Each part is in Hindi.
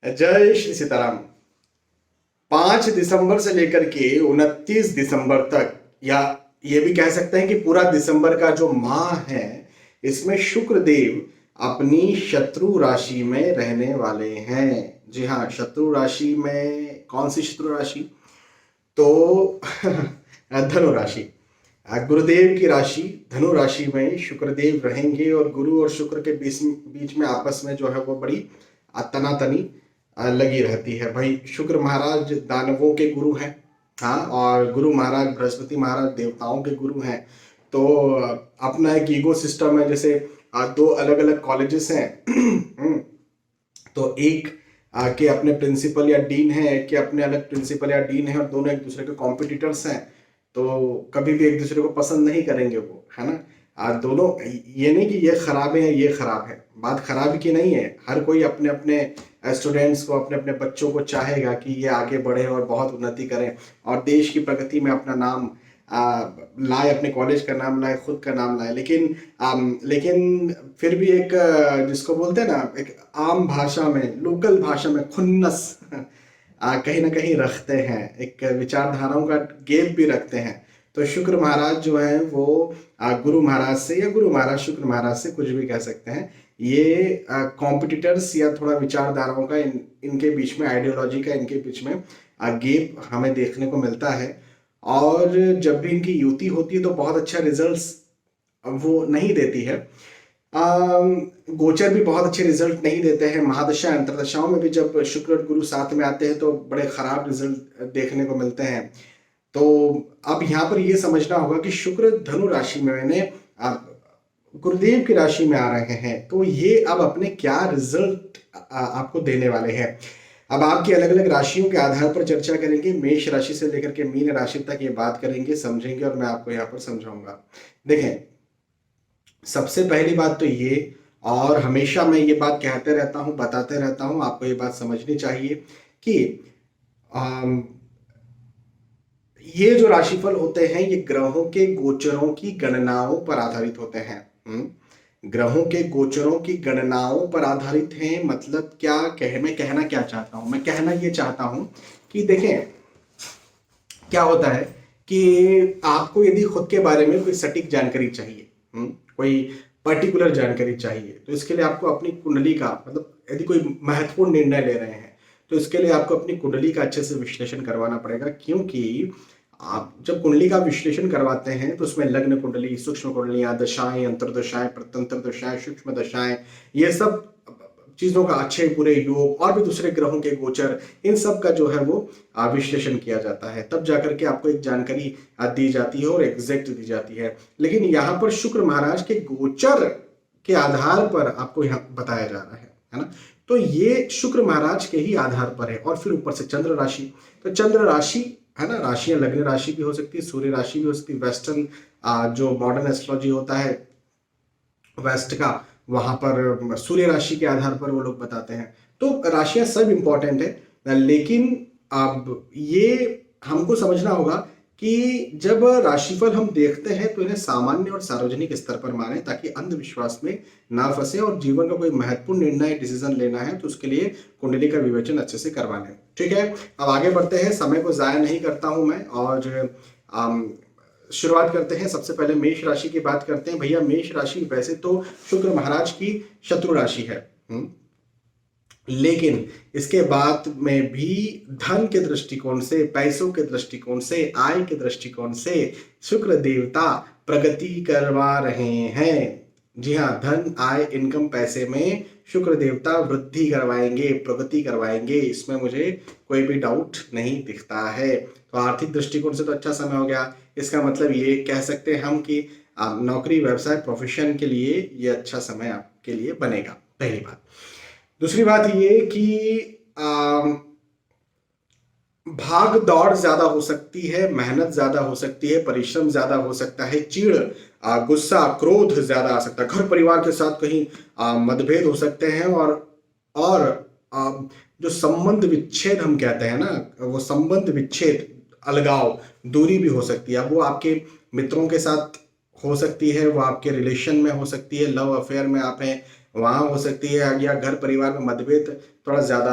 जय श्री सीताराम। 5 दिसंबर से लेकर के 29 दिसंबर तक, या ये भी कह सकते हैं कि पूरा दिसंबर का जो माह है, इसमें शुक्र देव अपनी शत्रु राशि में रहने वाले हैं। जी हाँ, शत्रु राशि में कौन सी शत्रु राशि? तो धनु राशि। गुरुदेव की राशि धनु राशि में शुक्रदेव रहेंगे और गुरु और शुक्र के बीच बीच में आपस में जो है वो बड़ी तनातनी लगी रहती है। भाई, शुक्र महाराज दानवों के गुरु हैं, हाँ, और गुरु महाराज बृहस्पति महाराज देवताओं के गुरु हैं। तो अपना एक ईगो सिस्टम है। जैसे दो अलग अलग कॉलेजेस हैं तो एक के अपने प्रिंसिपल या डीन है, एक के अपने अलग प्रिंसिपल या डीन है, और दोनों एक दूसरे के कॉम्पिटिटर्स हैं। तो कभी भी एक दूसरे को पसंद नहीं करेंगे वो, है ना। दोनों, ये नहीं कि ये खराब है ये खराब है, बात खराब की नहीं है। हर कोई अपने अपने स्टूडेंट्स को, अपने अपने बच्चों को चाहेगा कि ये आगे बढ़े और बहुत उन्नति करें और देश की प्रगति में अपना नाम लाए, अपने कॉलेज का नाम लाए, खुद का नाम लाए। लेकिन फिर भी एक जिसको बोलते हैं ना, एक आम भाषा में, लोकल भाषा में खुन्नस कहीं ना कहीं रखते हैं, एक विचारधाराओं का गैप भी रखते हैं। तो शुक्र महाराज जो है वो गुरु महाराज से, या गुरु महाराज शुक्र महाराज से, कुछ भी कह सकते हैं, ये कॉम्पिटिटर्स या थोड़ा विचारधाराओं का इनके बीच में, आइडियोलॉजी का इनके बीच में गैप हमें देखने को मिलता है। और जब भी इनकी युति होती है तो बहुत अच्छा रिजल्ट्स वो नहीं देती है। गोचर भी बहुत अच्छे रिजल्ट नहीं देते हैं। महादशा अंतरदशाओं में भी जब शुक्र और गुरु साथ में आते हैं तो बड़े खराब रिजल्ट देखने को मिलते हैं। तो अब यहाँ पर ये समझना होगा कि शुक्र धनु राशि में, मैंने गुरुदेव की राशि में आ रहे हैं, तो ये अब अपने क्या रिजल्ट आपको देने वाले हैं। अब आपकी अलग अलग राशियों के आधार पर चर्चा करेंगे। मेष राशि से लेकर के मीन राशि तक ये बात करेंगे, समझेंगे, और मैं आपको यहाँ पर समझाऊंगा। देखें, सबसे पहली बात तो ये, और हमेशा मैं ये बात कहते रहता हूँ, बताते रहता हूँ, आपको ये बात समझनी चाहिए कि ये जो राशिफल होते हैं ये ग्रहों के गोचरों की गणनाओं पर आधारित होते हैं। ग्रहों के गोचरों की गणनाओं पर आधारित हैं। मतलब क्या मैं कहना क्या चाहता हूं? मैं कहना ये चाहता हूं कि देखें, क्या होता है कि आपको यदि खुद के बारे में कोई सटीक जानकारी चाहिए, कोई पर्टिकुलर जानकारी चाहिए, तो इसके लिए आपको अपनी कुंडली का, मतलब यदि कोई महत्वपूर्ण निर्णय ले रहे हैं तो इसके लिए आपको अपनी कुंडली का अच्छे से विश्लेषण करवाना पड़ेगा। क्योंकि आप जब कुंडली का विश्लेषण करवाते हैं तो उसमें लग्न कुंडली, सूक्ष्म कुंडलियां, दशाएं, अंतर्दशाएं, प्रत्यंतर दशाएं, सूक्ष्म दशाएं, ये सब चीजों का, अच्छे बुरे योग और भी दूसरे ग्रहों के गोचर, इन सब का जो है वो विश्लेषण किया जाता है। तब जाकर के आपको एक जानकारी दी जाती है और एग्जैक्ट दी जाती है। लेकिन यहाँ पर शुक्र महाराज के गोचर के आधार पर आपको यहाँ बताया जा रहा है ना। तो ये शुक्र महाराज के ही आधार पर है। और फिर ऊपर से चंद्र राशि, तो चंद्र राशि है ना, राशियां लग्न राशि भी हो सकती है, सूर्य राशि भी हो सकती है। वेस्टर्न जो मॉडर्न एस्ट्रोलॉजी होता है वेस्ट का, वहां पर सूर्य राशि के आधार पर वो लोग बताते हैं। तो राशियां सब इंपॉर्टेंट है, लेकिन अब ये हमको समझना होगा कि जब राशिफल हम देखते हैं तो इन्हें सामान्य और सार्वजनिक स्तर पर माने, ताकि अंधविश्वास में ना फंसे, और जीवन का कोई महत्वपूर्ण निर्णय, डिसीजन लेना है तो उसके लिए कुंडली का विवेचन अच्छे से करवा लें। ठीक है, अब आगे बढ़ते हैं, समय को जाया नहीं करता हूं मैं, और शुरुआत करते हैं। सबसे पहले मेष राशि की बात करते हैं। भैया, मेष राशि वैसे तो शुक्र महाराज की शत्रु राशि है, लेकिन इसके बाद में भी धन के दृष्टिकोण से, पैसों के दृष्टिकोण से, आय के दृष्टिकोण से शुक्र देवता प्रगति करवा रहे हैं। जी हाँ, धन, आय, इनकम, पैसे में शुक्र देवता वृद्धि करवाएंगे, प्रगति करवाएंगे, इसमें मुझे कोई भी डाउट नहीं दिखता है। तो आर्थिक दृष्टिकोण से तो अच्छा समय हो गया। इसका मतलब ये कह सकते हैं हम कि नौकरी, व्यवसाय, प्रोफेशन के लिए ये अच्छा समय आपके लिए बनेगा, पहली बात। दूसरी बात ये कि भाग दौड़ ज्यादा हो सकती है, मेहनत ज्यादा हो सकती है, परिश्रम ज्यादा हो सकता है, चिढ़, गुस्सा, क्रोध ज्यादा आ सकता है। घर परिवार के साथ कहीं मतभेद हो सकते हैं, और जो संबंध विच्छेद हम कहते हैं ना, वो संबंध विच्छेद, अलगाव, दूरी भी हो सकती है। अब वो आपके मित्रों के साथ हो सकती है, वो आपके रिलेशन में हो सकती है, लव अफेयर में आप हैं वहां हो सकती है, या घर परिवार में मतभेद थोड़ा ज्यादा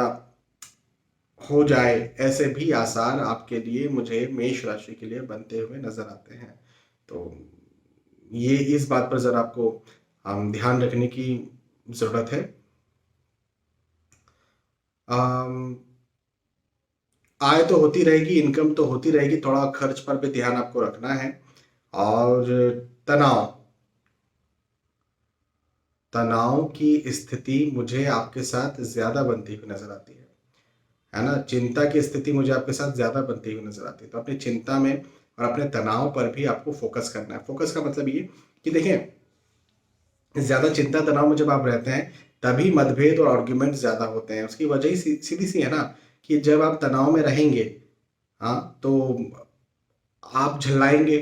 हो जाए, ऐसे भी आसार आपके लिए, मुझे मेष राशि के लिए बनते हुए नजर आते हैं। तो ये इस बात पर जरा आपको ध्यान रखने की जरूरत है। अम, आय तो होती रहेगी, इनकम तो होती रहेगी, थोड़ा खर्च पर भी ध्यान आपको रखना है। और तनाव तनाव की स्थिति मुझे आपके साथ ज्यादा बनती हुई नजर आती है ना। चिंता की स्थिति मुझे आपके साथ ज्यादा बनती हुई नजर आती है। तो अपनी चिंता में और अपने तनाव पर भी आपको फोकस करना है। फोकस का मतलब ये कि देखें, ज्यादा चिंता तनाव में जब आप रहते हैं तभी मतभेद और आर्ग्यूमेंट ज्यादा होते हैं। उसकी वजह ही सीधी सी है ना, कि जब आप तनाव में रहेंगे, हाँ, तो आप झल्लाएंगे,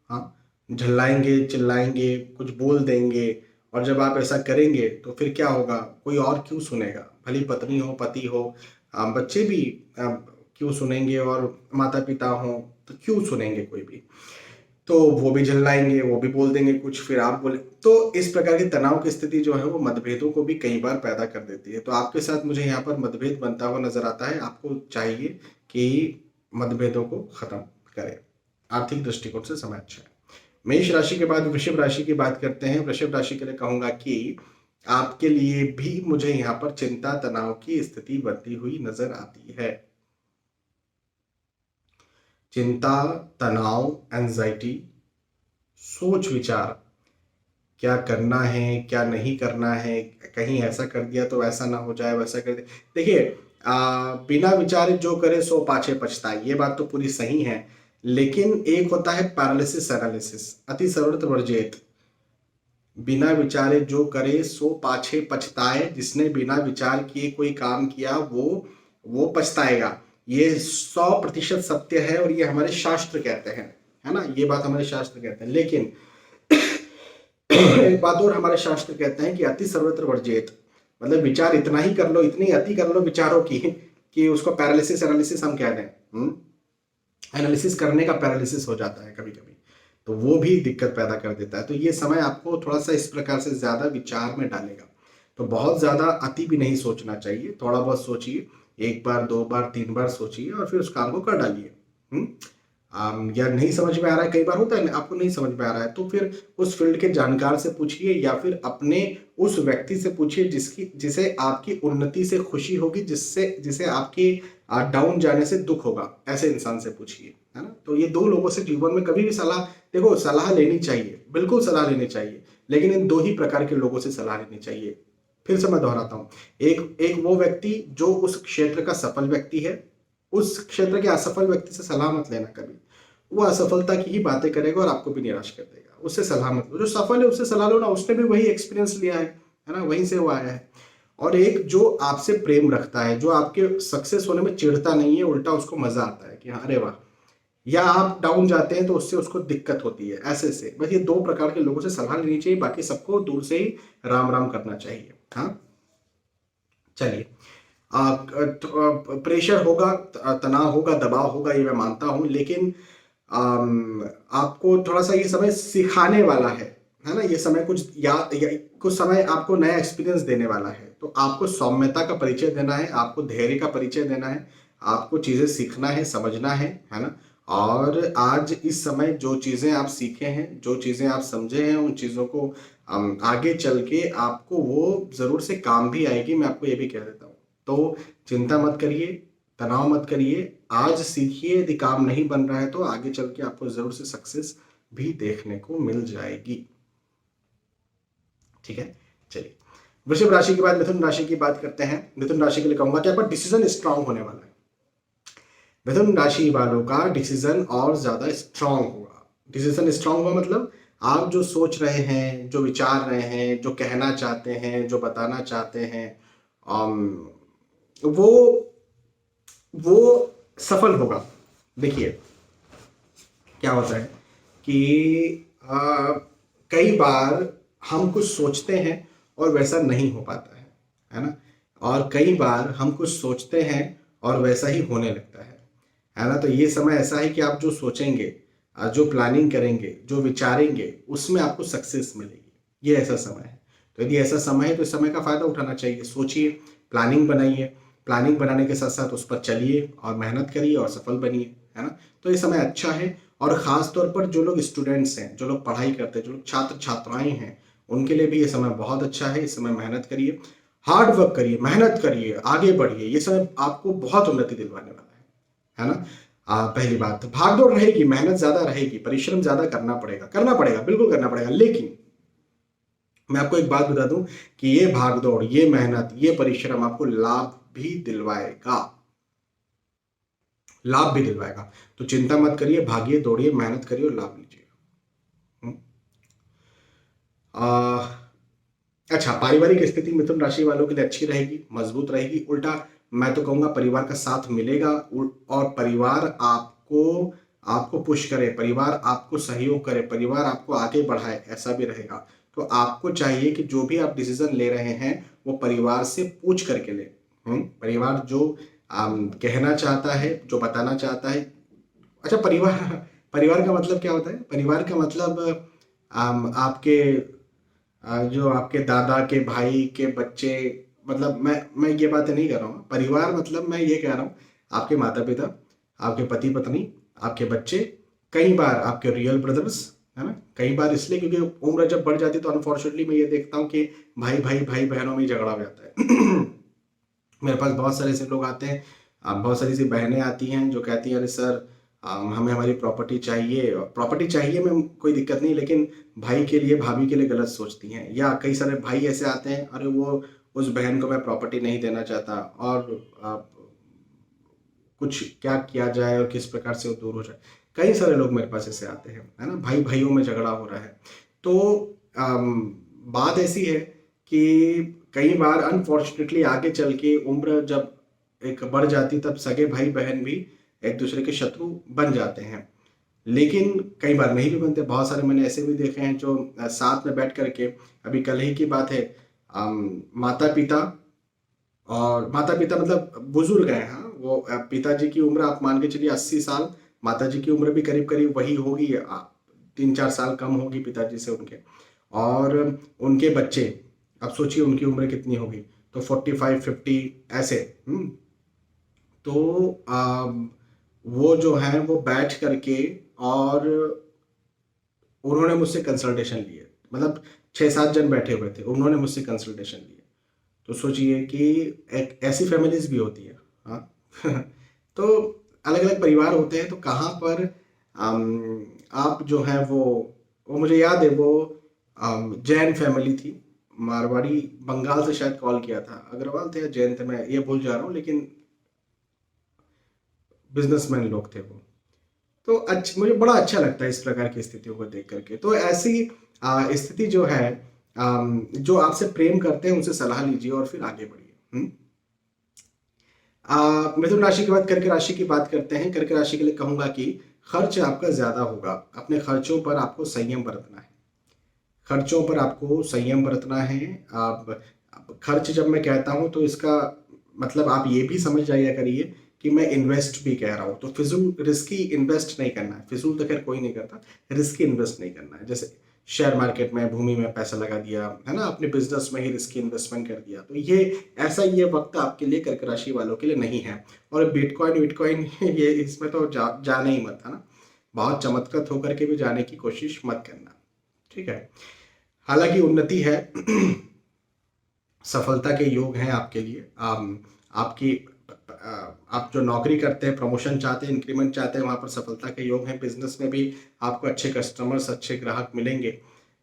हाँ, झल्लाएंगे, चिल्लाएंगे, कुछ बोल देंगे। और जब आप ऐसा करेंगे तो फिर क्या होगा, कोई और क्यों सुनेगा, भली पत्नी हो, पति हो, बच्चे भी क्यों सुनेंगे, और माता पिता हो तो क्यों सुनेंगे कोई भी। तो वो भी झल्लाएंगे, वो भी बोल देंगे कुछ, फिर आप बोले। तो इस प्रकार की तनाव की स्थिति जो है वो मतभेदों को भी कई बार पैदा कर देती है। तो आपके साथ मुझे यहाँ पर मतभेद बनता हुआ नजर आता है। आपको चाहिए कि मतभेदों को खत्म करें। आर्थिक दृष्टिकोण से समय अच्छा है। मेष राशि के बाद वृषभ राशि की बात करते हैं। वृषभ राशि के लिए कहूंगा कि आपके लिए भी मुझे यहाँ पर चिंता तनाव की स्थिति बनती हुई नजर आती है। चिंता, तनाव, एंजाइटी, सोच विचार, क्या करना है, क्या नहीं करना है, कहीं ऐसा कर दिया तो ऐसा ना हो जाए, वैसा कर दिया। देखिए, बिना विचारे जो करे सो पाछे पछताए, ये बात तो पूरी सही है। लेकिन एक होता है पैरालिसिस एनालिसिस, अति सर्वत्र वर्जेत। बिना विचारे जो करे सो पाछे पछताए। जिसने बिना विचार किए कोई काम किया वो पछताएगा। ये 100% सत्य है, और ये हमारे शास्त्र कहते हैं, है ना। ये बात हमारे शास्त्र कहते हैं। लेकिन एक बात और हमारे शास्त्र कहते हैं कि अति सर्वत्र वर्जेत, मतलब विचार इतना ही कर लो, इतनी अति कर लो विचारों की, कि उसको पैरालिसिस एनालिसिस हम कह दें। एनालिसिस करने का पैरालिसिस हो जाता है कभी कभी, तो वो भी दिक्कत पैदा कर देता है। तो ये समय आपको थोड़ा सा इस प्रकार से ज्यादा विचार में डालेगा। तो बहुत ज्यादा अति भी नहीं सोचना चाहिए, थोड़ा बहुत सोचिए, एक बार, दो बार, तीन बार सोचिए, और फिर उस काम को कर डालिए। या नहीं समझ में आ रहा है, कई बार होता है आपको नहीं समझ में आ रहा है, तो फिर उस फील्ड के जानकार से पूछिए, या फिर अपने उस व्यक्ति से पूछिए जिसे आपकी उन्नति से खुशी होगी, जिससे जिसे आपकी डाउन जाने से दुख होगा, ऐसे इंसान से पूछिए, है ना। तो ये दो लोगों से जीवन में कभी भी सलाह, देखो सलाह लेनी चाहिए, बिल्कुल सलाह लेनी चाहिए, लेकिन इन दो ही प्रकार के लोगों से सलाह लेनी चाहिए। फिर से मैं दोहराता हूँ, एक एक वो व्यक्ति जो उस क्षेत्र का सफल व्यक्ति है, उस क्षेत्र के असफल व्यक्ति से सलाह मत लेना कभी। वो असफलता की ही बातें करेगा और आपको भी निराश कर देगा। उससे सलाह मत लो। जो सफल है उससे सलाह लो ना, उसने भी वही एक्सपीरियंस लिया है ना, वहीं से वो आया है। और एक जो आपसे प्रेम रखता है, जो आपके सक्सेस होने में चिढ़ता नहीं है, उल्टा उसको मजा आता है कि हाँ अरे वाह। या आप डाउन जाते हैं तो उससे उसको दिक्कत होती है, ऐसे से। बस ये दो प्रकार के लोगों से सलाह लेनी चाहिए, बाकी सबको दूर से ही राम राम करना चाहिए। हाँ, चलिए। प्रेशर होगा, तनाव होगा, दबाव होगा, ये मैं मानता हूं, लेकिन आपको थोड़ा सा ये समय सिखाने वाला है ना। ये समय कुछ कुछ समय आपको नया एक्सपीरियंस देने वाला है। तो आपको सौम्यता का परिचय देना है, आपको धैर्य का परिचय देना है, आपको चीजें सीखना है, समझना है ना। और आज इस समय जो चीजें आप सीखे हैं, जो चीजें आप समझे हैं, उन चीजों को आगे चल के आपको वो जरूर से काम भी आएगी, मैं आपको ये भी कह देता हूँ। तो चिंता मत करिए, तनाव मत करिए, आज सीखिए। यदि काम नहीं बन रहा है तो आगे चल के आपको जरूर से सक्सेस भी देखने को मिल जाएगी। ठीक है, चलिए। वृषभ राशि के बाद मिथुन राशि की बात करते हैं। मिथुन राशि के लिए कहूंगा कि आपका डिसीजन स्ट्रांग होने वाला है। मिथुन राशि वालों का डिसीजन और ज्यादा स्ट्रांग होगा। डिसीजन स्ट्रांग हुआ मतलब आप जो सोच रहे हैं, जो विचार रहे हैं, जो कहना चाहते हैं, जो बताना चाहते हैं, वो वो सफल होगा। देखिए, क्या होता है कि कई बार हम कुछ सोचते हैं और वैसा नहीं हो पाता है ना। और कई बार हम कुछ सोचते हैं और वैसा ही होने लगता है ना। तो ये समय ऐसा है कि आप जो सोचेंगे, जो प्लानिंग करेंगे, जो विचारेंगे, उसमें आपको सक्सेस मिलेगी। ये ऐसा समय है। तो यदि ऐसा समय है तो इस समय का फायदा उठाना चाहिए। सोचिए, प्लानिंग बनाइए, प्लानिंग बनाने के साथ साथ उस पर चलिए और मेहनत करिए और सफल बनिए, है ना। तो ये समय अच्छा है, और ख़ास तौर पर जो लोग स्टूडेंट्स हैं, जो लोग पढ़ाई करते हैं, जो लोग छात्र छात्राएं हैं, उनके लिए भी ये समय बहुत अच्छा है। इस समय मेहनत करिए, हार्ड वर्क करिए, मेहनत करिए, आगे बढ़िए। ये समय आपको बहुत उन्नति दिलवाने वाला है ना। पहली बात, भाग दौड़ रहेगी, मेहनत ज्यादा रहेगी, परिश्रम ज्यादा करना पड़ेगा, बिल्कुल करना पड़ेगा। लेकिन मैं आपको एक बात बता दूं कि ये भाग दौड़, ये मेहनत, ये परिश्रम आपको लाभ भी दिलवाएगा, लाभ भी दिलवाएगा। तो चिंता मत करिए, भागिए, दौड़िए, मेहनत करिए और लाभ लीजिए। अच्छा, पारिवारिक स्थिति मिथुन राशि वालों के लिए अच्छी रहेगी, मजबूत रहेगी। उल्टा मैं तो कहूंगा परिवार का साथ मिलेगा, और परिवार आपको आपको पुश करे, परिवार आपको सहयोग करे, परिवार आपको आगे बढ़ाए, ऐसा भी रहेगा। तो आपको चाहिए कि जो भी आप डिसीजन ले रहे हैं वो परिवार से पूछ करके ले। परिवार जो कहना चाहता है, जो बताना चाहता है। अच्छा, परिवार परिवार का मतलब क्या होता है? परिवार का मतलब आपके जो आपके दादा के भाई के बच्चे, मतलब मैं ये बातें नहीं कर रहा हूँ। परिवार मतलब मैं ये कह रहा हूँ, आपके माता पिता, आपके पति पत्नी, आपके बच्चे, कई बार आपके रियल ब्रदर्स, है ना। कई बार इसलिए क्योंकि उम्र जब बढ़ जाती है तो अनफॉर्चुनेटली मैं ये देखता हूँ कि भाई बहनों में झगड़ा हो जाता है। मेरे पास बहुत सारे ऐसे लोग आते हैं, बहुत सारी ऐसी बहनें आती हैं जो कहती हैं, अरे सर हमें हमारी प्रॉपर्टी चाहिए में कोई दिक्कत नहीं, लेकिन भाई के लिए, भाभी के लिए गलत सोचती हैं। या कई सारे भाई ऐसे आते हैं, अरे वो उस बहन को मैं प्रॉपर्टी नहीं देना चाहता, और कुछ क्या किया जाए और किस प्रकार से वो दूर हो जाए। कई सारे लोग मेरे पास ऐसे आते हैं, है ना। भाई भाइयों में झगड़ा हो रहा है। तो बात ऐसी है कि कई बार अनफॉर्चुनेटली आगे चल के उम्र जब एक बढ़ जाती, तब सगे भाई बहन भी एक दूसरे के शत्रु बन जाते हैं। लेकिन कई बार नहीं भी बनते। बहुत सारे मैंने ऐसे भी देखे हैं जो साथ में बैठ करके, अभी कल ही की बात है, माता पिता, और माता पिता मतलब बुजुर्ग हैं, हाँ। वो पिताजी की उम्र आप मान के चलिए 80 साल, माता जी की उम्र भी करीब करीब वही होगी, 3-4 साल कम होगी पिताजी से उनके। और उनके बच्चे, अब सोचिए उनकी उम्र कितनी होगी, तो 45-50 ऐसे। तो वो जो है वो बैठ करके, और उन्होंने मुझसे कंसल्टेशन लिए, मतलब 6-7 जन बैठे हुए थे, उन्होंने मुझसे कंसल्टेशन लिए। तो सोचिए कि एक ऐसी फैमिलीज भी होती है, हाँ। तो अलग अलग परिवार होते हैं। तो कहाँ पर आप जो है वो मुझे याद है, वो जैन फैमिली थी, मारवाड़ी, बंगाल से शायद कॉल किया था, अग्रवाल थे या जैन थे, मैं ये भूल जा रहा हूँ, लेकिन बिजनेसमैन लोग थे वो। तो मुझे बड़ा अच्छा लगता है इस प्रकार की स्थितियों को देख करके। तो ऐसी स्थिति जो है, जो आपसे प्रेम करते हैं उनसे सलाह लीजिए और फिर आगे बढ़िए। मिथुन राशि की बात, कर्क राशि की बात करते हैं। कर्क राशि के लिए कहूंगा कि खर्च आपका ज्यादा होगा, अपने खर्चों पर आपको संयम बरतना है। खर्चों पर आपको संयम बरतना है। आप खर्च जब मैं कहता हूं तो इसका मतलब आप ये भी समझ जाया करिए कि मैं इन्वेस्ट भी कह रहा हूं। तो फिजूल रिस्की इन्वेस्ट नहीं करना है, फिजूल तो खैर कोई नहीं करता, रिस्की इन्वेस्ट नहीं करना है। जैसे शेयर मार्केट में, भूमि में पैसा लगा दिया, है ना, अपने बिजनेस में ही रिस्की इन्वेस्टमेंट कर दिया। तो ये वक्त आपके लिए, कर्क राशि वालों के लिए नहीं है। और बिटकॉइन विटकॉइन ये इसमें तो जाना ही मत, है ना। बहुत चमत्कृत होकर के भी जाने की कोशिश मत करना, ठीक है। हालांकि उन्नति है, सफलता के योग हैं आपके लिए। आपकी आप जो नौकरी करते हैं, प्रमोशन चाहते हैं, इंक्रीमेंट चाहते हैं, वहां पर सफलता के योग हैं। बिजनेस में भी आपको अच्छे कस्टमर्स, अच्छे ग्राहक मिलेंगे,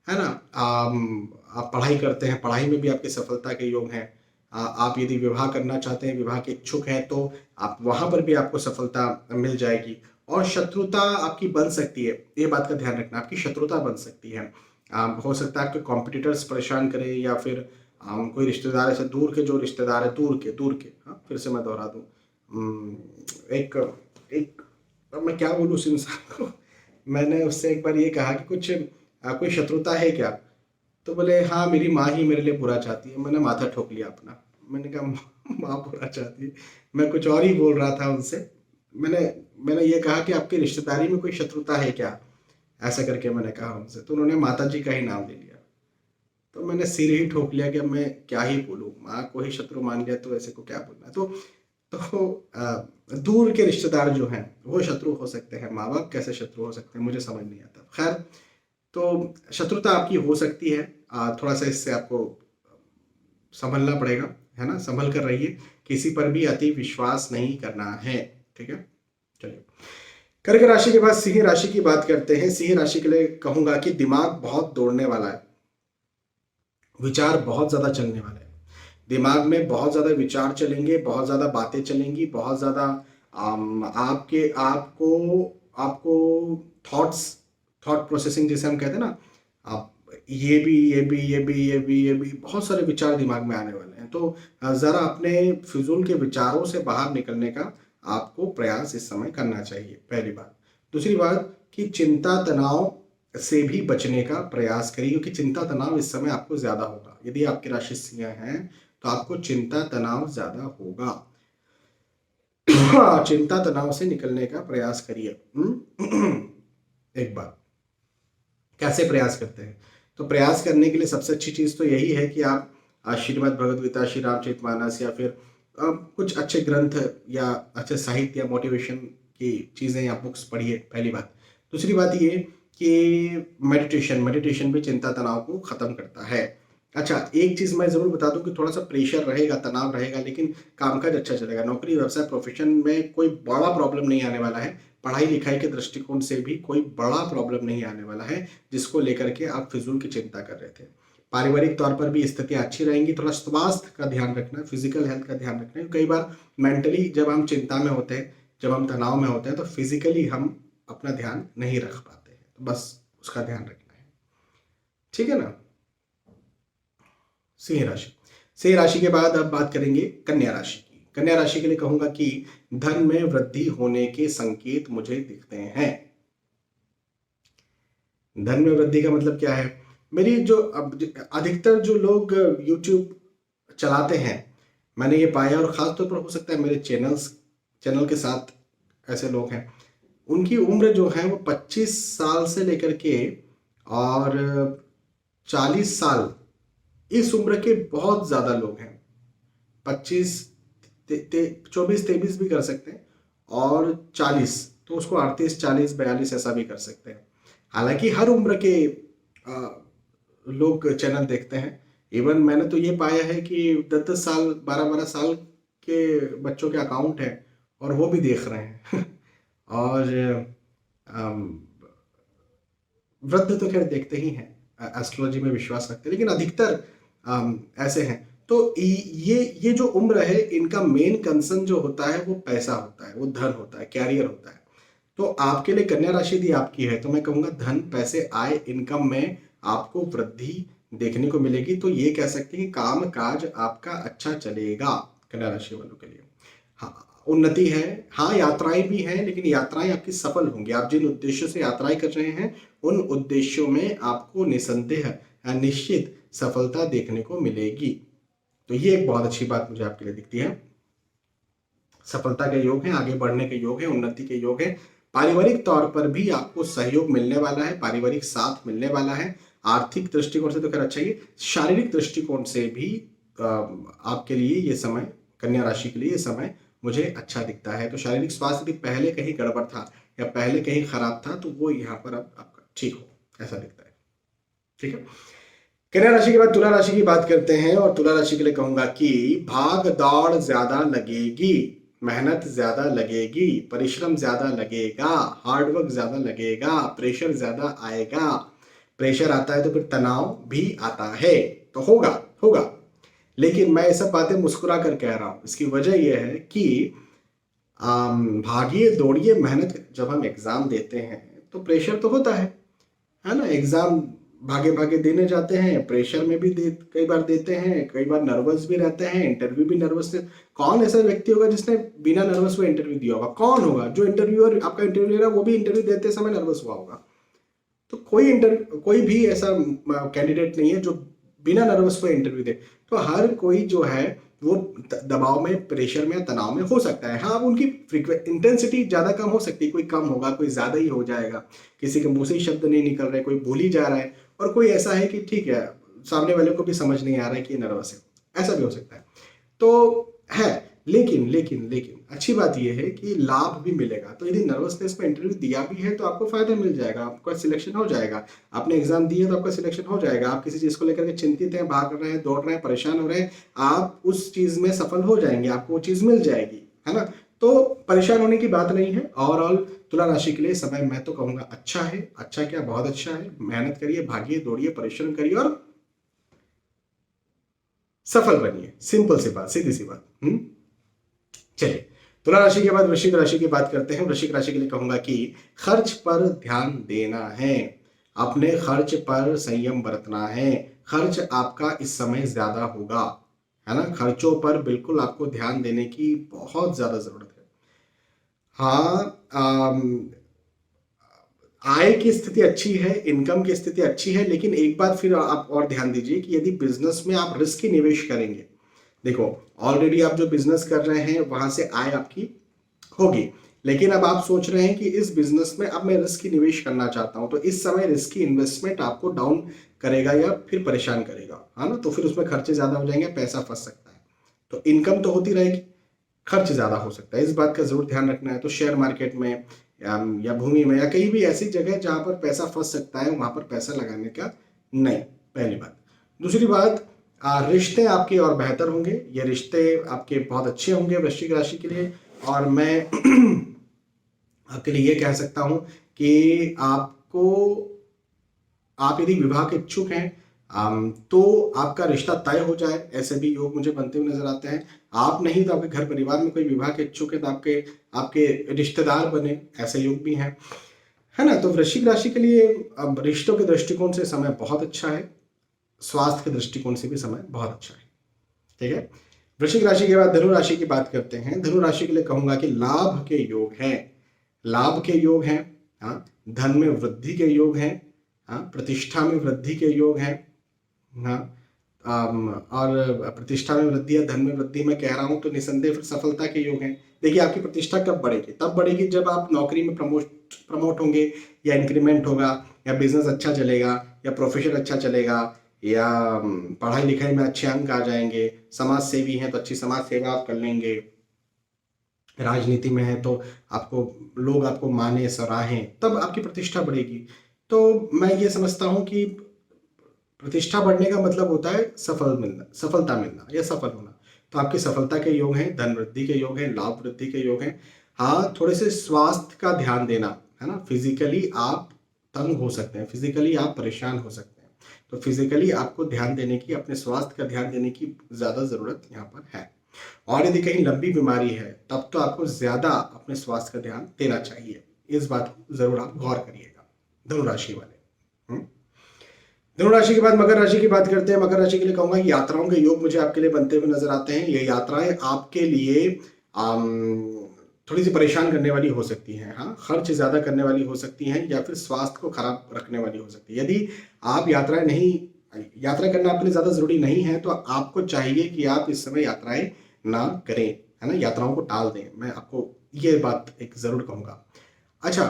है ना। आप पढ़ाई करते हैं, पढ़ाई में भी आपकी सफलता के योग हैं। आप यदि विवाह करना चाहते हैं, विवाह के इच्छुक हैं, तो आप वहां पर भी आपको सफलता मिल जाएगी। और शत्रुता आपकी बन सकती है, ये बात का ध्यान रखना, आपकी शत्रुता बन सकती है। हो सकता है आपके कॉम्पिटिटर्स परेशान करें, या फिर कोई रिश्तेदार, ऐसे दूर के जो रिश्तेदार है, दूर के, हाँ, फिर से मैं दोहरा दूं, एक एक अब मैं क्या बोलूँ उस इंसान को। मैंने उससे एक बार ये कहा कि कुछ कोई शत्रुता है क्या? तो बोले हाँ, मेरी माँ ही मेरे लिए बुरा चाहती है। मैंने माथा ठोक लिया अपना। मैंने कहा माँ बुरा चाहती है? मैं कुछ और ही बोल रहा था उनसे। मैंने मैंने ये कहा कि आपकी रिश्तेदारी में कोई शत्रुता है क्या, ऐसा करके मैंने कहा उनसे। तो उन्होंने माता जी का ही नाम ले लिया। तो मैंने सिर ही ठोक लिया कि अब मैं क्या ही बोलूँ, माँ को ही शत्रु मान लिया तो ऐसे को क्या बोलना। दूर के रिश्तेदार जो हैं वो शत्रु हो सकते हैं, माँ बाप कैसे शत्रु हो सकते हैं मुझे समझ नहीं आता। खैर, तो शत्रुता आपकी हो सकती है, थोड़ा सा इससे आपको संभलना पड़ेगा, है ना, संभल कर रहिए, किसी पर भी अति विश्वास नहीं करना है, ठीक है। चलिए, कर्क राशि के बाद सिंह राशि की बात करते हैं। सिंह राशि के लिए कहूंगा कि दिमाग बहुत दौड़ने वाला है, विचार बहुत ज्यादा चलने वाले हैं, दिमाग में बहुत ज्यादा विचार चलेंगे, बहुत ज्यादा बातें चलेंगी, बहुत ज्यादा आपके आपको आपको थॉट्स, थॉट प्रोसेसिंग जिसे हम कहते हैं ना, आप ये भी बहुत सारे विचार दिमाग में आने वाले हैं। तो जरा अपने फिजूल के विचारों से बाहर निकलने का आपको प्रयास इस समय करना चाहिए, पहली बात। दूसरी बात कि चिंता तनाव से भी बचने का प्रयास करिए, क्योंकि चिंता तनाव इस समय आपको ज्यादा होगा। यदि आपकी राशि सिंह है तो आपको चिंता तनाव ज्यादा होगा। चिंता तनाव से निकलने का प्रयास करिए। एक बात, कैसे प्रयास करते हैं? तो प्रयास करने के लिए सबसे अच्छी चीज तो यही है कि आप श्रीमद् भगवद गीता, श्री रामचरितमानस या फिर कुछ अच्छे ग्रंथ या अच्छे साहित्य या मोटिवेशन की चीजें या बुक्स पढ़िए, पहली बात। दूसरी बात ये कि मेडिटेशन भी चिंता तनाव को खत्म करता है। अच्छा, एक चीज मैं जरूर बता दूं कि थोड़ा सा प्रेशर रहेगा, तनाव रहेगा, लेकिन कामकाज अच्छा चलेगा। नौकरी, व्यवसाय, प्रोफेशन में कोई बड़ा प्रॉब्लम नहीं आने वाला है। पढ़ाई लिखाई के दृष्टिकोण से भी कोई बड़ा प्रॉब्लम नहीं आने वाला है जिसको लेकर के आप फिजूल की चिंता कर रहे थे। पारिवारिक तौर पर भी स्थितियां अच्छी रहेंगी। थोड़ा स्वास्थ्य का ध्यान रखना, फिजिकल हेल्थ का ध्यान रखना। कई बार मेंटली जब हम चिंता में होते हैं, जब हम तनाव में होते हैं, तो फिजिकली हम अपना ध्यान नहीं रख पाते हैं, तो बस उसका ध्यान रखना है, ठीक है ना। सिंह राशि, सिंह राशि के बाद अब बात करेंगे कन्या राशि की। कन्या राशि के लिए कहूंगा कि धन में वृद्धि होने के संकेत मुझे दिखते हैं। धन में वृद्धि का मतलब क्या है? मेरी जो अब अधिकतर जो लोग YouTube चलाते हैं, मैंने ये पाया, और खास तौर पर हो सकता है मेरे चैनल के साथ ऐसे लोग हैं, उनकी उम्र जो है वो 25 साल से लेकर के और 40 साल, इस उम्र के बहुत ज्यादा लोग हैं। 25 24 23 भी कर सकते हैं, और 40 तो उसको 38 40 42 ऐसा भी कर सकते हैं। हालांकि हर उम्र के लोग चैनल देखते हैं। इवन मैंने तो ये पाया है कि 10 साल 12 साल के बच्चों के अकाउंट हैं और वो भी देख रहे हैं। और वृद्ध तो खैर देखते ही हैं, एस्ट्रोलॉजी में विश्वास रखते हैं, लेकिन अधिकतर ऐसे हैं। तो ये जो उम्र है, इनका मेन कंसर्न जो होता है वो पैसा होता है, वो धन होता है, कैरियर होता है। तो आपके लिए कन्या राशि यदि आपकी है तो मैं कहूंगा धन, पैसे, आय, इनकम में आपको वृद्धि देखने को मिलेगी। तो ये कह सकते हैं कि काम काज आपका अच्छा चलेगा कन्या राशि वालों के लिए। हाँ, उन्नति है, हाँ यात्राएं भी हैं, लेकिन यात्राएं आपकी सफल होंगी। आप जिन उद्देश्यों से यात्राएं कर रहे हैं उन उद्देश्यों में आपको निसंदेह निश्चित सफलता देखने को मिलेगी। तो ये एक बहुत अच्छी बात मुझे आपके लिए दिखती है। सफलता के योग है, आगे बढ़ने के योग है, उन्नति के योग है। पारिवारिक तौर पर भी आपको सहयोग मिलने वाला है, पारिवारिक साथ मिलने वाला है। आर्थिक दृष्टिकोण से तो खैर अच्छा ही, शारीरिक दृष्टिकोण से भी आपके लिए ये समय, कन्या राशि के लिए ये समय मुझे अच्छा दिखता है। तो शारीरिक स्वास्थ्य यदि पहले कहीं गड़बड़ था या पहले कहीं खराब था तो वो यहाँ पर अब आपका ठीक हो, ऐसा दिखता है, ठीक है। कन्या राशि के बाद तुला राशि की बात करते हैं, और तुला राशि के लिए कहूंगा कि भाग दौड़ ज्यादा लगेगी, मेहनत ज्यादा लगेगी, परिश्रम ज्यादा लगेगा, हार्डवर्क ज्यादा लगेगा, प्रेशर ज्यादा आएगा। प्रेशर आता है तो फिर तनाव भी आता है, तो होगा होगा, लेकिन मैं ये सब बातें मुस्कुरा कर कह रहा हूं। इसकी वजह यह है कि भागिए दौड़िए मेहनत, जब हम एग्जाम देते हैं तो प्रेशर तो होता है ना। एग्जाम भागे भागे देने जाते हैं, प्रेशर में भी कई बार देते हैं, कई बार नर्वस भी रहते हैं, इंटरव्यू भी नर्वस से। कौन ऐसा व्यक्ति होगा जिसने बिना नर्वस हुए इंटरव्यू दिया होगा? कौन होगा? जो इंटरव्यूअर आपका इंटरव्यू ले रहा है वो भी इंटरव्यू देते समय नर्वस हुआ होगा। तो कोई भी ऐसा कैंडिडेट नहीं है जो बिना नर्वस हुए इंटरव्यू दे। तो हर कोई जो है वो दबाव में, प्रेशर में, तनाव में हो सकता है। हाँ, उनकी इंटेंसिटी ज्यादा कम हो सकती है, कोई कम होगा, कोई ज्यादा ही हो जाएगा। किसी के मुंह से ही शब्द नहीं निकल रहे, कोई भूल ही जा रहा है, और कोई ऐसा है कि ठीक है सामने वाले को भी समझ नहीं आ रहा है कि ये नर्वस है, ऐसा भी हो सकता है। तो है, लेकिन लेकिन लेकिन अच्छी बात यह है कि लाभ भी मिलेगा। तो यदि नर्वसनेस में इंटरव्यू दिया भी है तो आपको फायदा मिल जाएगा, आपका सिलेक्शन हो जाएगा। आपने एग्जाम दिए तो आपका सिलेक्शन हो जाएगा। आप किसी चीज को लेकर के चिंतित हैं, भाग रहे हैं, दौड़ रहे हैं, परेशान हो रहे हैं, आप उस चीज में सफल हो जाएंगे, आपको वो चीज मिल जाएगी, है ना। तो परेशान होने की बात नहीं है। ओवरऑल तुला राशि के लिए समय मैं तो कहूंगा अच्छा है। अच्छा क्या, बहुत अच्छा है। मेहनत करिए, भागिए, दौड़िए, परिश्रम करिए और सफल बनिए। सिंपल सी बात, सीधी सी बात। चलिए, तुला राशि के बाद वृश्चिक राशि की बात करते हैं। वृश्चिक राशि के लिए कहूंगा कि खर्च पर ध्यान देना है, अपने खर्च पर संयम बरतना है। खर्च आपका इस समय ज्यादा होगा, है ना। खर्चों पर बिल्कुल आपको ध्यान देने की बहुत ज्यादा जरूरत है। हाँ, आय की स्थिति अच्छी है, इनकम की स्थिति अच्छी है, लेकिन एक बात फिर आप और ध्यान दीजिए कि यदि बिजनेस में आप रिस्क की निवेश करेंगे, देखो ऑलरेडी आप जो बिजनेस कर रहे हैं वहां से आय आपकी होगी, लेकिन अब आप सोच रहे हैं कि इस बिजनेस में अब मैं रिस्क की निवेश करना चाहता हूं, तो इस समय रिस्क की इन्वेस्टमेंट आपको डाउन करेगा या फिर परेशान करेगा, है ना। तो फिर उसमें खर्चे ज्यादा हो जाएंगे, पैसा फंस सकता है। तो इनकम तो होती रहेगी, खर्च ज्यादा हो सकता है, इस बात का जरूर ध्यान रखना है। तो शेयर मार्केट में या भूमि में या कहीं भी ऐसी जगह जहां पर पैसा फंस सकता है वहां पर पैसा लगाने का नहीं, पहली बात। दूसरी बात, रिश्ते आपके और बेहतर होंगे। ये रिश्ते आपके बहुत अच्छे होंगे वृश्चिक राशि के लिए। और मैं आपके लिए ये कह सकता हूं कि आपको, आप यदि विवाह के इच्छुक हैं तो आपका रिश्ता तय हो जाए, ऐसे भी योग मुझे बनते हुए नजर आते हैं। आप नहीं तो आपके घर परिवार में कोई विवाह के इच्छुक है तो आपके आपके रिश्तेदार बने, ऐसे योग भी हैं, है ना। तो वृश्चिक राशि के लिए अब रिश्तों के दृष्टिकोण से समय बहुत अच्छा है, स्वास्थ्य के दृष्टिकोण से भी समय बहुत अच्छा है, ठीक है। वृश्चिक राशि के बाद धनु राशि की बात करते हैं। धनु राशि के लिए कहूंगा कि लाभ के योग हैं, लाभ के योग हैं। हाँ, धन में वृद्धि के योग हैं। हाँ, प्रतिष्ठा में वृद्धि के योग हैं। हाँ, और प्रतिष्ठा में वृद्धि या धन में वृद्धि मैं कह रहा हूं तो निसंदेह फिर सफलता के योग हैं। देखिए, आपकी प्रतिष्ठा कब बढ़ेगी, तब बढ़ेगी जब आप नौकरी में प्रमोट होंगे, या इंक्रीमेंट होगा, या बिजनेस अच्छा चलेगा, या प्रोफेशन अच्छा चलेगा, या पढ़ाई लिखाई में अच्छे अंक आ जाएंगे, समाज सेवी हैं तो अच्छी समाज सेवा आप कर लेंगे, राजनीति में है तो आपको लोग आपको माने सराहें, तब आपकी प्रतिष्ठा बढ़ेगी। तो मैं ये समझता हूं कि प्रतिष्ठा बढ़ने का मतलब होता है सफल मिलना, सफलता मिलना या सफल होना। तो आपकी सफलता के योग हैं, धन वृद्धि के योग हैं, लाभ वृद्धि के योग हैं। हाँ, थोड़े से स्वास्थ्य का ध्यान देना, है ना। फिजिकली आप तंग हो सकते हैं, फिजिकली आप परेशान हो सकते हैं, तो फिजिकली आपको ध्यान देने की, अपने स्वास्थ्य का ध्यान देने की ज्यादा जरूरत यहाँ पर है। और यदि कहीं लंबी बीमारी है तब तो आपको ज्यादा अपने स्वास्थ्य का ध्यान देना चाहिए। इस बात को जरूर आप गौर करिएगा, धनुराशि वाले। धनु राशि के बाद मकर राशि की बात करते हैं। मकर राशि के लिए कहूंगा यात्राओं के योग मुझे आपके लिए बनते हुए नजर आते हैं। ये यात्राएं आपके लिए थोड़ी सी परेशान करने वाली हो सकती हैं। हाँ, खर्च ज्यादा करने वाली हो सकती हैं, या फिर स्वास्थ्य को खराब रखने वाली हो सकती है। यदि आप यात्रा करना आपके लिए ज्यादा जरूरी नहीं है तो आपको चाहिए कि आप इस समय यात्राएं ना करें, है ना, यात्राओं को टाल दें। मैं आपको ये बात एक जरूर कहूंगा। अच्छा,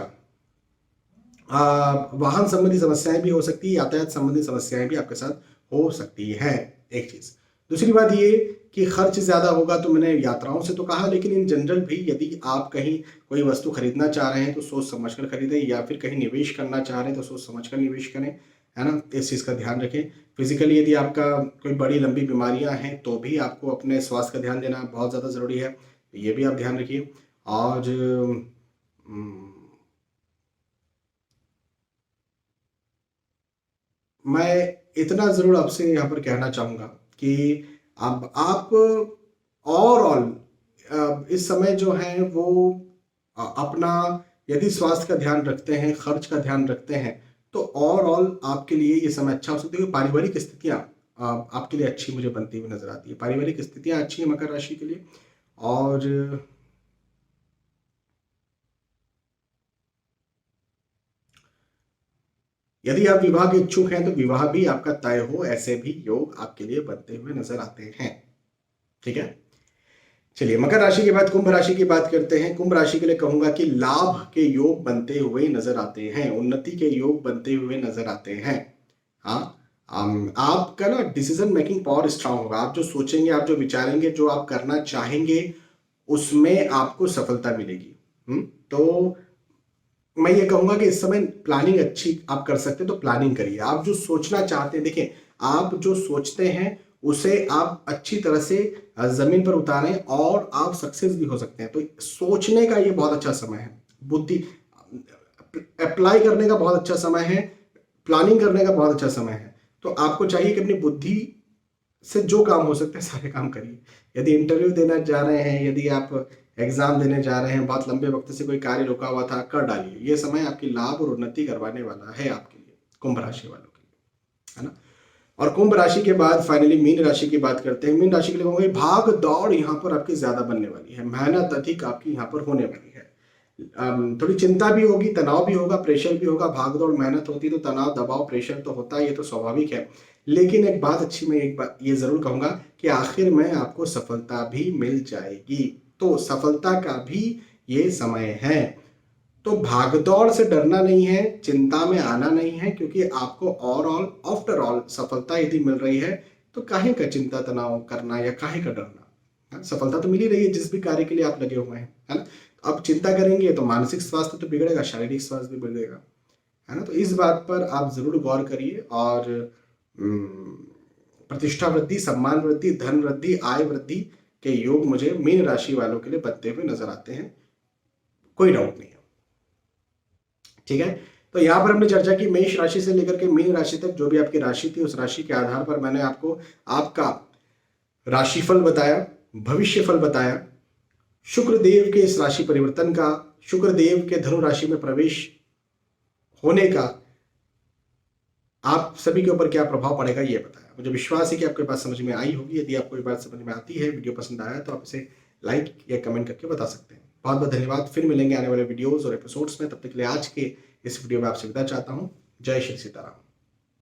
वाहन संबंधी समस्याएं भी हो सकती है, यातायात संबंधी समस्याएं भी आपके साथ हो सकती है, एक चीज। दूसरी बात ये कि खर्च ज्यादा होगा, तो मैंने यात्राओं से तो कहा, लेकिन इन जनरल भी यदि आप कहीं कोई वस्तु खरीदना चाह रहे हैं तो सोच समझ कर खरीदें, या फिर कहीं निवेश करना चाह रहे हैं तो सोच समझ कर निवेश करें, है ना। इस चीज का ध्यान रखें। फिजिकली यदि आपका कोई बड़ी लंबी बीमारियां हैं तो भी आपको अपने स्वास्थ्य का ध्यान देना बहुत ज्यादा जरूरी है, ये भी आप ध्यान रखिए। और मैं इतना जरूर आपसे यहाँ पर कहना चाहूंगा कि अब आप ओवरऑल इस समय जो है वो अपना यदि स्वास्थ्य का ध्यान रखते हैं, खर्च का ध्यान रखते हैं, तो ओवरऑल आपके लिए ये समय अच्छा हो सकता है। पारिवारिक स्थितियां आपके लिए अच्छी मुझे बनती हुई नजर आती है। पारिवारिक स्थितियां अच्छी है मकर राशि के लिए। और यदि आप विवाह के इच्छुक हैं तो विवाह भी आपका तय हो, ऐसे भी योग आपके लिए बनते हुए नजर आते हैं, ठीक है। चलिए, मकर राशि के बाद कुंभ राशि की बात करते हैं। कुंभ राशि के लिए कहूंगा कि लाभ के योग बनते हुए नजर आते हैं, उन्नति के योग बनते हुए नजर आते हैं। हाँ, आपका ना डिसीजन मेकिंग पावर स्ट्रांग होगा। आप जो सोचेंगे, आप जो विचारेंगे, जो आप करना चाहेंगे, उसमें आपको सफलता मिलेगी। तो मैं ये कहूंगा कि इस समय प्लानिंग अच्छी आप कर सकते हैं, तो प्लानिंग करिए। आप जो सोचना चाहते हैं, देखिए, आप जो सोचते हैं उसे आप अच्छी तरह से जमीन पर उतारें और आप सक्सेस भी हो सकते हैं। तो सोचने का ये बहुत अच्छा समय है, बुद्धि अप्लाई करने का बहुत अच्छा समय है, प्लानिंग करने का बहुत अच्छा समय है। तो आपको चाहिए कि अपनी बुद्धि से जो काम हो सकते हैं सारे काम करिए। यदि इंटरव्यू देना जा रहे हैं, यदि आप एग्जाम देने जा रहे हैं, बहुत लंबे वक्त से कोई कार्य रुका हुआ था, कर डालिए। ये समय आपकी लाभ और उन्नति करवाने वाला है आपके लिए, कुंभ राशि वालों के लिए, है ना। और कुंभ राशि के बाद फाइनली मीन राशि की बात करते हैं। मीन राशि के लिए कहूंगा भाग दौड़ यहाँ पर आपकी ज्यादा बनने वाली है, मेहनत अधिक आपकी यहाँ पर होने वाली है। थोड़ी चिंता भी होगी, तनाव भी होगा, प्रेशर भी होगा। भाग दौड़ मेहनत होती तो तनाव, दबाव, प्रेशर तो होता है, ये तो स्वाभाविक है। लेकिन एक बात अच्छी, मैं एक बात ये जरूर कहूंगा कि आखिर में आपको सफलता भी मिल जाएगी। तो सफलता का भी ये समय है। तो भागदौड़ से डरना नहीं है, चिंता में आना नहीं है, क्योंकि आपको ओवरऑल आफ्टर ऑल सफलता यदि मिल रही है तो काहे का चिंता तनाव करना या काहे का डरना। सफलता तो मिल ही रही है जिस भी कार्य के लिए आप लगे हुए हैं, है ना। अब चिंता करेंगे तो मानसिक स्वास्थ्य तो बिगड़ेगा, शारीरिक स्वास्थ्य भी बिगड़ेगा, है ना। तो इस बात पर आप जरूर गौर करिए। और प्रतिष्ठा वृद्धि, सम्मान वृद्धि, धन वृद्धि, आय वृद्धि के योग मुझे मीन राशि वालों के लिए बनते हुए नजर आते हैं, कोई डाउट नहीं है। ठीक है, तो यहां पर हमने चर्चा की मेष राशि से लेकर के मीन राशि तक, जो भी आपकी राशि थी उस राशि के आधार पर मैंने आपको आपका राशिफल बताया, भविष्य फल बताया। शुक्र देव के इस राशि परिवर्तन का, शुक्र देव के धनु राशि में प्रवेश होने का आप सभी के ऊपर क्या प्रभाव पड़ेगा ये बताया। मुझे विश्वास है कि आपके पास समझ में आई होगी। यदि आपको ये बात समझ में आती है, वीडियो पसंद आया, तो आप इसे लाइक या कमेंट करके बता सकते हैं। बहुत बहुत धन्यवाद। फिर मिलेंगे आने वाले वीडियोस और एपिसोड्स में। तब तक के लिए आज के इस वीडियो में आपसे विदा चाहता हूँ। जय श्री सीताराम।